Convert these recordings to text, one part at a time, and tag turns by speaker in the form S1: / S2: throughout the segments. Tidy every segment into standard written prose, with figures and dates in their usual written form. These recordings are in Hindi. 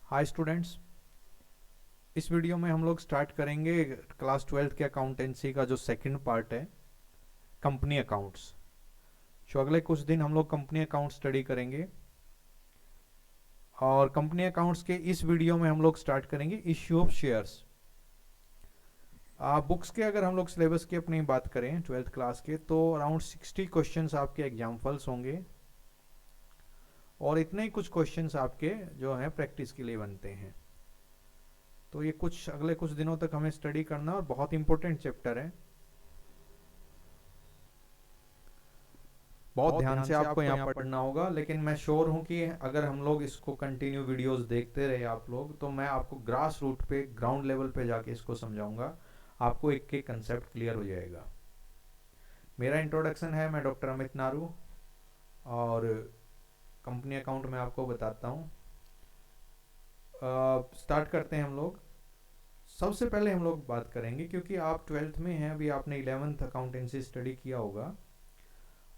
S1: Hi students. इस वीडियो में हम लोग स्टार्ट करेंगे क्लास 12th के अकाउंटेंसी का जो सेकंड पार्ट है, कंपनी अकाउंट्स। जो अगले कुछ दिन हम लोग कंपनी अकाउंट स्टडी करेंगे और कंपनी अकाउंट्स के इस वीडियो में हम लोग स्टार्ट करेंगे इश्यू ऑफ शेयर्स। बुक्स के अगर हम लोग सिलेबस की अपनी बात करें 12th क्लास के, तो अराउंड 60 क्वेश्चंस आपके एग्जाम्पल्स होंगे और इतने ही कुछ क्वेश्चंस आपके जो हैं प्रैक्टिस के लिए बनते हैं। तो ये कुछ अगले कुछ दिनों तक हमें स्टडी करना और बहुत इंपॉर्टेंट चैप्टर है। बहुत ध्यान से आपको यहाँ पढ़ना होगा, लेकिन मैं श्योर हूँ कि अगर हम लोग इसको कंटिन्यू वीडियोस देखते रहे आप लोग, तो मैं आपको ग्रास रूट पे, ग्राउंड लेवल पे जाके इसको समझाऊंगा। आपको एक एक कंसेप्ट क्लियर हो जाएगा। मेरा इंट्रोडक्शन है, मैं डॉक्टर अमित नारू और कंपनी अकाउंट में आपको बताता हूँ। स्टार्ट करते हैं हम लोग। सबसे पहले हम लोग बात करेंगे, क्योंकि आप 12th में हैं, अभी आपने 11th अकाउंटेंसी स्टडी किया होगा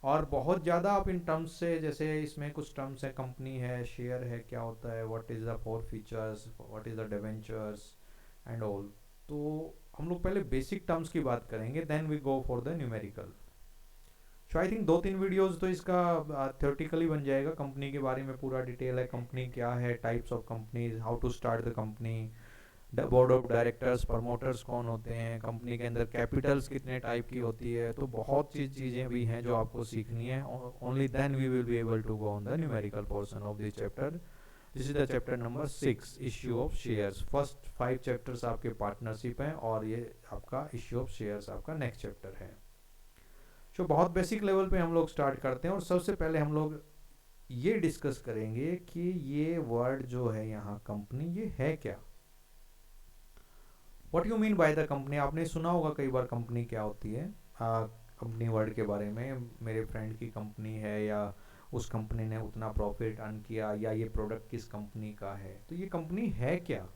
S1: और बहुत ज़्यादा आप इन टर्म्स से, जैसे इसमें कुछ टर्म्स है, कंपनी है, शेयर है, क्या होता है, what is the four features, what is the debentures and all. तो हम लोग पहले बेसिक टर्म्स की बात करेंगे, then we go for the numerical. So I think 2-3 videos तो इसका थ्योरेटिकली बन जाएगा। कंपनी के बारे में पूरा डिटेल है, कंपनी क्या है, types of companies, how to start the company, board of directors, promoters कौन होते हैं, कंपनी के अंदर कैपिटल्स कितने टाइप की होती है। तो बहुत सी चीज़ें भी हैं जो आपको सीखनी है। Only then we will be able to go on the numerical portion of this chapter. This is the chapter number 6, issue of shares. First 5 chapters आपके पार्टनरशिप हैं और ये आपका इश्यू ऑफ शेयर्स आपका नेक्स्ट चैप्टर है। जो बहुत बेसिक लेवल पे हम लोग स्टार्ट करते हैं और सबसे पहले हम लोग ये डिस्कस करेंगे कि ये वर्ड जो है यहाँ कंपनी, ये है क्या। What you mean by the company. आपने सुना होगा कई बार कंपनी क्या होती है। कंपनी वर्ड के बारे में, मेरे फ्रेंड की कंपनी है, या उस कंपनी ने उतना प्रॉफिट अर्न किया, या ये प्रोडक्ट किस कंपनी का है। तो ये कंपनी है क्या,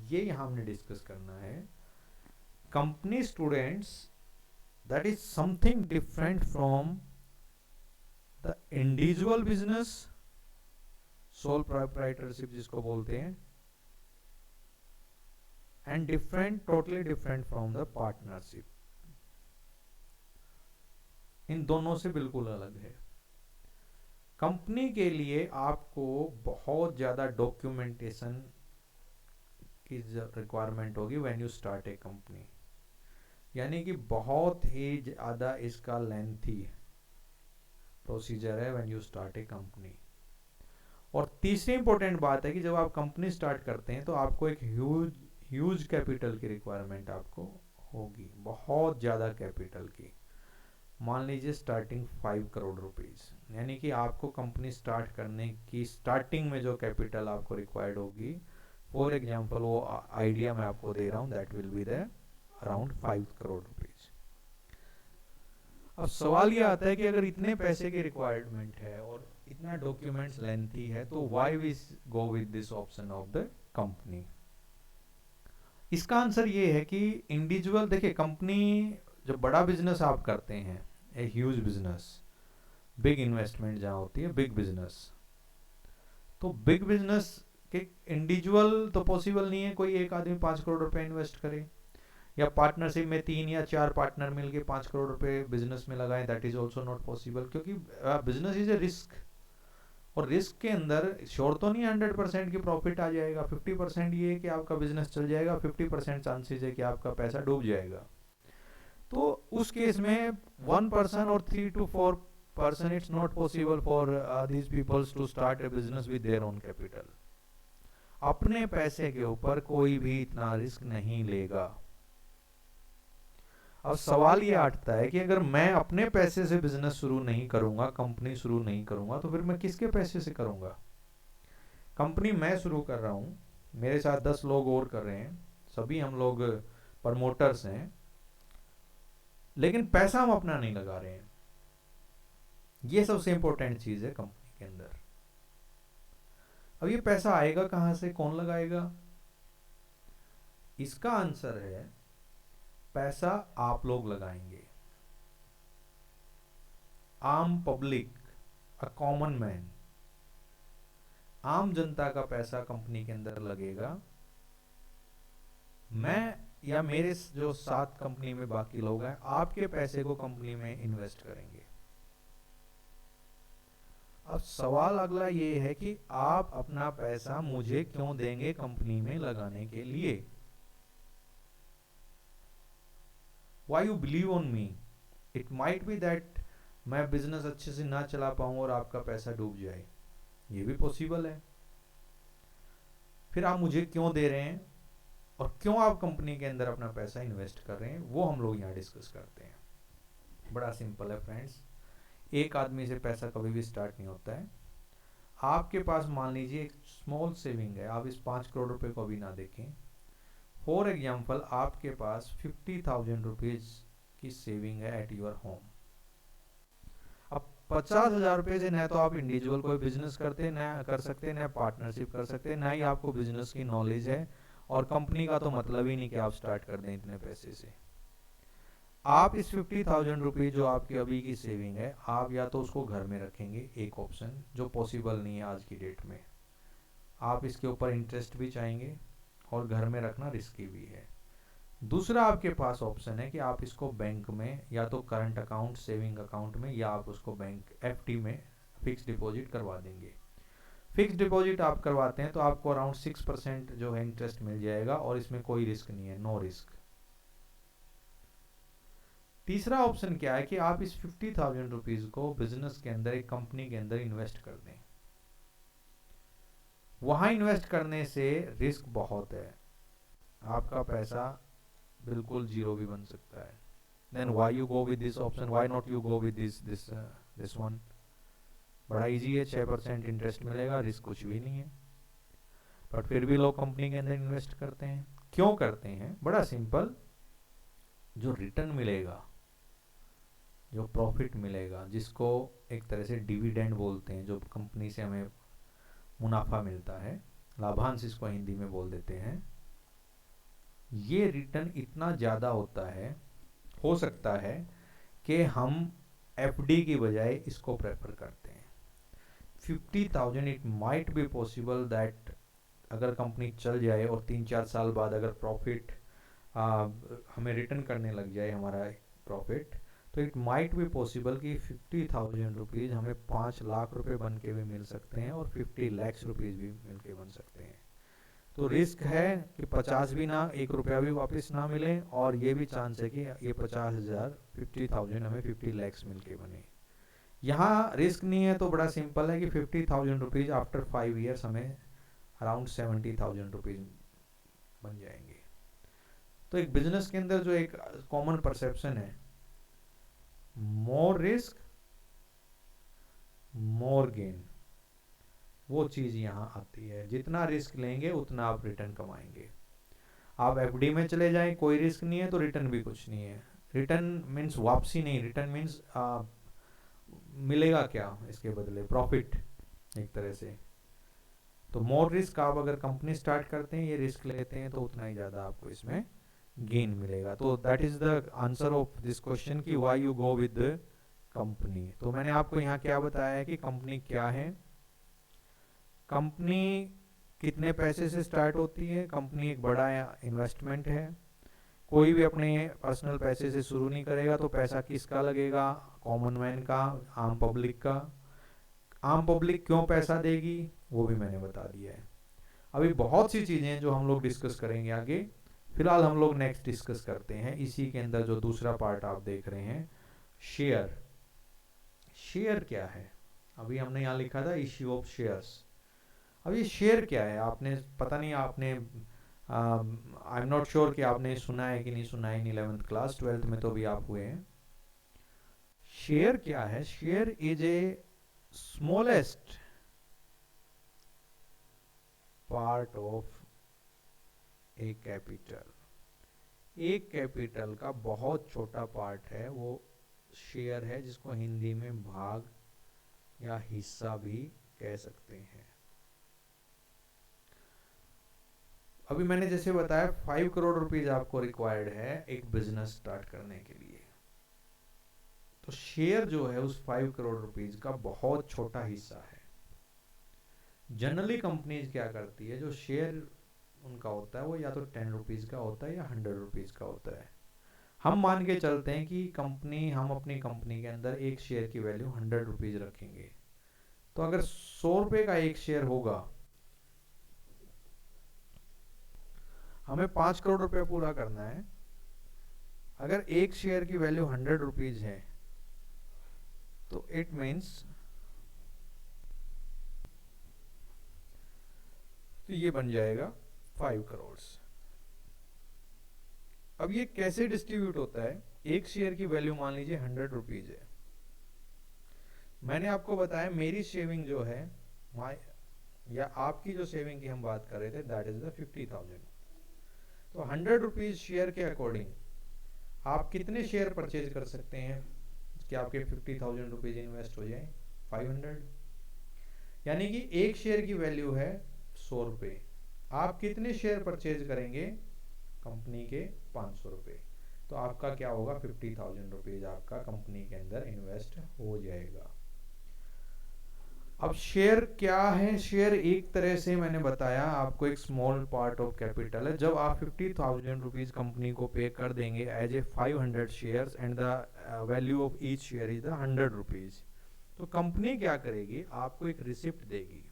S1: ये यहाँ हमने डिस्कस करना है। Company students, that is something different from the individual business, sole proprietorship जिसको बोलते हैं, and different, totally different from the partnership. इन दोनों से बिल्कुल अलग है। कंपनी के लिए आपको बहुत ज़्यादा डॉक्यूमेंटेशन की रिक्वायरमेंट होगी when you start A company, यानी कि बहुत ही ज़्यादा इसका लेंथी प्रोसीजर है when you start A company. और तीसरी इंपॉर्टेंट बात है कि जब आप कंपनी स्टार्ट करते हैं तो आपको एक ह्यूज कैपिटल की रिक्वायरमेंट आपको होगी, बहुत ज़्यादा कैपिटल की। मान लीजिए स्टार्टिंग 5 करोड़ रुपीज़, यानी कि आपको कंपनी स्टार्ट करने की स्टार्टिंग में जो कैपिटल आपको रिक्वायर्ड होगी, फॉर एग्जांपल वो आइडिया मैं आपको दे रहा हूँ, that will be the around 5 crore rupees. अब सवाल ये आता है कि अगर इतने पैसे की रिक्वायरमेंट है और इतना डॉक्यूमेंट्स लेंथी है, तो why we go with this option of the company. इसका आंसर ये है कि इंडिविजुअल, देखिए कंपनी, जो बड़ा बिजनेस आप करते हैं, a huge business, big investment जहाँ होती है, बिग बिजनेस, तो बिग बिजनेस के इंडिविजुअल तो पॉसिबल नहीं है कोई एक आदमी 5 करोड़ रुपए इन्वेस्ट करे, या पार्टनरशिप में 3 या 4 पार्टनर मिलके 5 करोड़ रुपए बिजनेस में लगाएं, that is also not possible, क्योंकि बिजनेस इज ए रिस्क। और रिस्क के अंदर श्योर तो नहीं 100% की प्रॉफिट आ जाएगा। 50% ये है कि आपका बिजनेस चल जाएगा, 50% चांसेस है कि आपका पैसा डूब जाएगा। तो उस केस में 1% और 3 to 4% it's not possible for these peoples to start a business with their own capital. अपने पैसे के ऊपर कोई भी इतना रिस्क नहीं लेगा। अब सवाल ये आता है कि अगर मैं अपने पैसे से बिजनेस शुरू नहीं करूंगा, कंपनी शुरू नहीं करूंगा, तो फिर मैं किसके पैसे से करूंगा। कंपनी मैं शुरू कर रहा हूं, मेरे साथ 10 लोग और कर रहे हैं, सभी हम लोग प्रमोटर्स हैं, लेकिन पैसा हम अपना नहीं लगा रहे हैं। ये सबसे इंपॉर्टेंट चीज है कंपनी के अंदर। अब ये पैसा आएगा कहां से, कौन लगाएगा। इसका आंसर है, पैसा आप लोग लगाएंगे। आम पब्लिक, अ कॉमन मैन, आम जनता का पैसा कंपनी के अंदर लगेगा, मैं या मेरे जो साथ कंपनी में बाकी लोग हैं आपके पैसे को कंपनी में इन्वेस्ट करेंगे। अब सवाल अगला ये है कि आप अपना पैसा मुझे क्यों देंगे कंपनी में लगाने के लिए? Why you believe on me? It might be that मैं बिजनेस अच्छे से ना चला पाऊं और आपका पैसा डूब जाए, ये भी पॉसिबल है। फिर आप मुझे क्यों दे रहे हैं और क्यों आप कंपनी के अंदर अपना पैसा इन्वेस्ट कर रहे हैं, वो हम लोग यहाँ डिस्कस करते हैं। बड़ा सिंपल है फ्रेंड्स, एक आदमी से पैसा कभी भी स्टार्ट नहीं होता है। आपके पास मान लीजिए एक स्मॉल सेविंग है, आप इस 5 करोड़ रुपए को अभी ना देखें। फॉर एग्जाम्पल आपके पास 50,000 रुपीज की सेविंग है एट योर होम। अब 50,000 रुपए से न तो आप इंडिविजुअल कोई बिजनेस करते न कर सकते, न पार्टनरशिप कर सकते, न ही आपको बिजनेस की नॉलेज है, और कंपनी का तो मतलब ही नहीं कि आप स्टार्ट कर दें इतने पैसे से। आप इस 50,000 रुपीज जो आपकी अभी की सेविंग है, आप या तो उसको घर में रखेंगे, एक ऑप्शन जो पॉसिबल नहीं है आज की डेट में। आप इसके ऊपर इंटरेस्ट भी चाहेंगे और घर में रखना रिस्की भी है। दूसरा आपके पास ऑप्शन है कि आप इसको बैंक में या तो करंट अकाउंट, सेविंग अकाउंट में, या आप उसको बैंक एफडी में फिक्स डिपॉजिट करवा देंगे। फिक्स डिपॉजिट आप करवाते हैं तो आपको अराउंड 6% जो है इंटरेस्ट मिल जाएगा और इसमें कोई रिस्क नहीं है, नो रिस्क। तीसरा ऑप्शन क्या है कि आप इस 50,000 रुपीज को बिजनेस के अंदर, एक कंपनी के अंदर इन्वेस्ट कर दें। वहां इन्वेस्ट करने से रिस्क बहुत है, आपका पैसा बिल्कुल जीरो भी बन सकता है। Then why you go with this option, why not you go with this one? बड़ा इजी है, 6% इंटरेस्ट मिलेगा, रिस्क कुछ भी नहीं है, बट फिर भी लोग कंपनी के अंदर इन्वेस्ट करते हैं। क्यों करते हैं? बड़ा सिंपल, जो रिटर्न मिलेगा, जो प्रॉफिट मिलेगा, जिसको एक तरह से डिविडेंड बोलते हैं, जो कंपनी से हमें मुनाफा मिलता है, लाभांश इसको हिंदी में बोल देते हैं, ये रिटर्न इतना ज़्यादा होता है, हो सकता है कि हम एफडी की बजाय इसको प्रेफर करते हैं। 50,000 it might be possible that अगर कंपनी चल जाए और 3-4 साल बाद अगर प्रॉफिट हमें रिटर्न करने लग जाए हमारा प्रॉफिट, तो इट माइट बी पॉसिबल कि 50,000 रुपीज़ हमें 5 लाख रुपए बन के भी मिल सकते हैं और 50 लाख रुपीज़ भी मिल के बन सकते हैं। तो रिस्क है कि 50 भी ना, 1 रुपया भी वापस ना मिले, और ये भी चांस है कि ये 50,000 50,000 हमें 50 लाख मिल के बने। यहाँ रिस्क नहीं है तो बड़ा सिंपल है कि 50,000 रुपीज़ आफ्टर 5 ईयर्स हमें अराउंड 70,000 रुपीज़ बन जाएंगे। तो एक बिजनेस के अंदर जो एक कॉमन परसेप्शन है, मोर रिस्क मोर गेन, वो चीज़ यहाँ आती है। जितना रिस्क लेंगे उतना आप रिटर्न कमाएंगे। आप एफडी में चले जाएं, कोई रिस्क नहीं है तो रिटर्न भी कुछ नहीं है। रिटर्न मीन्स वापसी नहीं, रिटर्न मीन्स मिलेगा क्या इसके बदले, प्रॉफिट एक तरह से। तो मोर रिस्क, आप अगर कंपनी स्टार्ट करते हैं, ये रिस्क लेते हैं, तो उतना ही ज़्यादा आपको इसमें गेन मिलेगा। तो that is the answer of this question कि why you go with company. तो मैंने आपको यहाँ क्या बताया है कि कंपनी क्या है, कंपनी कितने पैसे से स्टार्ट होती है। कंपनी एक बड़ा इन्वेस्टमेंट है, कोई भी अपने पर्सनल पैसे से शुरू नहीं करेगा, तो पैसा किसका लगेगा, कॉमन मैन का, आम पब्लिक का। आम पब्लिक क्यों पैसा देगी वो भी मैंने बता दिया है। अभी बहुत सी चीजें हैं जो हम लोग डिस्कस करेंगे आगे, फिलहाल हम लोग नेक्स्ट डिस्कस करते हैं इसी के अंदर जो दूसरा पार्ट आप देख रहे हैं, शेयर। शेयर क्या है? अभी हमने यहाँ लिखा था इश्यू ऑफ शेयर्स। अब ये शेयर क्या है, आपने पता नहीं, आपने आई एम नॉट श्योर कि आपने सुना है कि नहीं सुना है इन 11th क्लास, 12th में तो भी आप हुए हैं। शेयर क्या है? Share is a smallest part of A capital. एक कैपिटल का बहुत छोटा पार्ट है वो शेयर है, जिसको हिंदी में भाग या हिस्सा भी कह सकते हैं। अभी मैंने जैसे बताया 5 करोड़ रुपीज आपको रिक्वायर्ड है एक बिजनेस स्टार्ट करने के लिए, तो शेयर जो है उस 5 करोड़ रुपीज का बहुत छोटा हिस्सा है। जनरली कंपनीज क्या करती है, जो शेयर उनका होता है वो या तो 10 रुपीज़ का होता है या 100 रुपीज़ का होता है। हम मान के चलते हैं कि हम अपनी कंपनी के अंदर एक शेयर की वैल्यू 100 रुपीज़ रखेंगे। तो अगर 100 रुपये का एक शेयर होगा, हमें 5 करोड़ रुपया पूरा करना है। अगर एक शेयर की वैल्यू 100 रुपीज़ है तो इट मीन्स, तो ये बन जाएगा 5 करोड़। अब ये कैसे डिस्ट्रीब्यूट होता है, एक शेयर की वैल्यू मान लीजिए 100 रुपीज़ है। मैंने आपको बताया मेरी सेविंग जो है, या आपकी जो सेविंग की हम बात कर रहे थे, दैट इज द 50,000। तो 100 रुपीज़ शेयर के अकॉर्डिंग आप कितने शेयर परचेज कर सकते हैं कि आपके 50,000 रुपीज़ इन्वेस्ट हो जाए? 500। यानी कि एक शेयर की वैल्यू है 100 रुपये, आप कितने शेयर परचेज करेंगे? कंपनी के 500 रुपये। तो आपका क्या होगा? 50,000 रुपीज़ आपका कंपनी के अंदर इन्वेस्ट हो जाएगा। अब शेयर क्या है? शेयर एक तरह से मैंने बताया आपको एक स्मॉल पार्ट ऑफ कैपिटल है। जब आप 50,000 रुपीज़ कंपनी को पे कर देंगे as a 500 shares and the value of each share is the 100 rupees, तो कंपनी क्या करेगी? आपको एक रिसिप्ट देगी।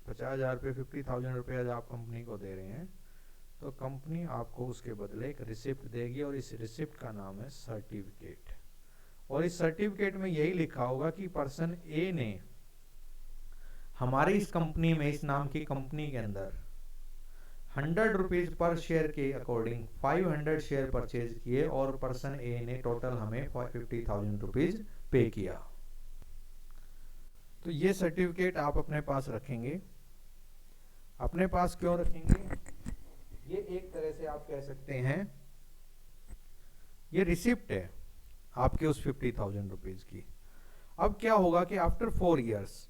S1: 50,000 रुपये, 50,000 रुपये आप कंपनी को दे रहे हैं, तो कंपनी आपको उसके बदले एक रिसिप्ट देगी और इस रिसिप्ट का नाम है सर्टिफिकेट। और इस सर्टिफिकेट में यही लिखा होगा कि पर्सन ए ने हमारी इस कंपनी में, इस नाम की कंपनी के अंदर 100 रुपीज पर शेयर के अकॉर्डिंग 500 शेयर परचेज किए और पर्सन ए ने टोटल हमें 50,000 रुपीज पे किया। तो ये सर्टिफिकेट आप अपने पास रखेंगे। अपने पास क्यों रखेंगे? ये एक तरह से आप कह सकते हैं ये रिसिप्ट है आपके उस 50,000 रुपीज की। अब क्या होगा कि आफ्टर 4 इयर्स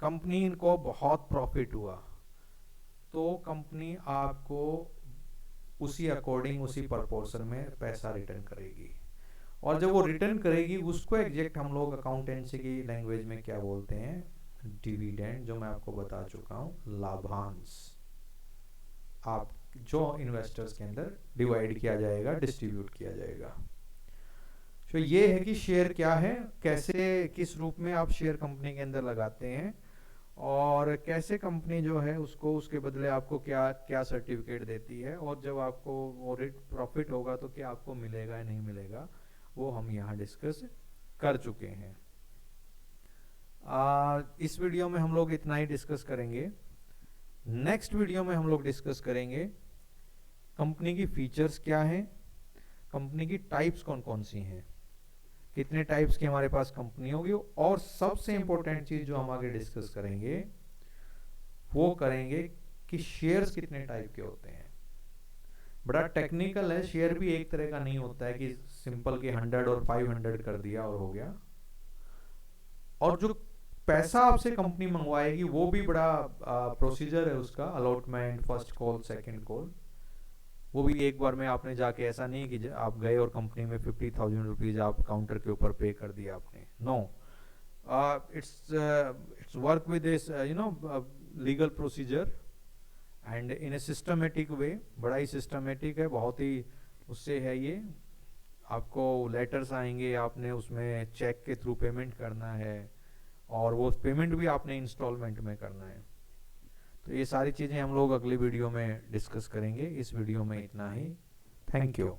S1: कंपनी को बहुत प्रॉफिट हुआ, तो कंपनी आपको उसी अकॉर्डिंग, उसी प्रपोर्शन में पैसा रिटर्न करेगी। और जब वो रिटर्न करेगी उसको एग्जैक्ट हम लोग अकाउंटेंसी की लैंग्वेज में क्या बोलते हैं? डिविडेंड, जो मैं आपको बता चुका हूं, लाभांश। आप जो इन्वेस्टर्स के अंदर डिवाइड किया जाएगा, डिस्ट्रीब्यूट किया जाएगा। तो ये है कि शेयर क्या है, कैसे, किस रूप में आप शेयर कंपनी के अंदर लगाते हैं, और कैसे कंपनी जो है उसको, उसके बदले आपको क्या क्या सर्टिफिकेट देती है, और जब आपको वो प्रॉफिट होगा तो क्या आपको मिलेगा या नहीं मिलेगा, वो हम यहाँ डिस्कस कर चुके हैं। इस वीडियो में हम लोग इतना ही डिस्कस करेंगे। नेक्स्ट वीडियो में हम लोग डिस्कस करेंगे कंपनी की फीचर्स क्या हैं, कंपनी की टाइप्स कौन कौन सी हैं, कितने टाइप्स की हमारे पास कंपनी होगी, और सबसे इंपॉर्टेंट चीज जो हम आगे डिस्कस करेंगे वो करेंगे कि शेयर्स कितने टाइप के होते हैं। बड़ा टेक्निकल है, शेयर भी एक तरह का नहीं होता है कि सिंपल के 100 और 500 कर दिया और हो गया। और जो पैसा आपसे कंपनी मंगवाएगी वो भी बड़ा प्रोसीजर है उसका, allotment, first call, second call, वो भी एक बार में आपने जाके, ऐसा नहीं कि आप गए और कंपनी में 50,000 रुपीज आप काउंटर के ऊपर पे कर दिया आपने। No, it's work with this legal procedure and in a systematic way. बड़ा ही सिस्टमेटिक है, बहुत ही उससे है ये। आपको लेटर्स आएंगे, आपने उसमें चेक के थ्रू पेमेंट करना है, और वो पेमेंट भी आपने इंस्टॉलमेंट में करना है। तो ये सारी चीज़ें हम लोग अगली वीडियो में डिस्कस करेंगे। इस वीडियो में इतना ही। Thank you.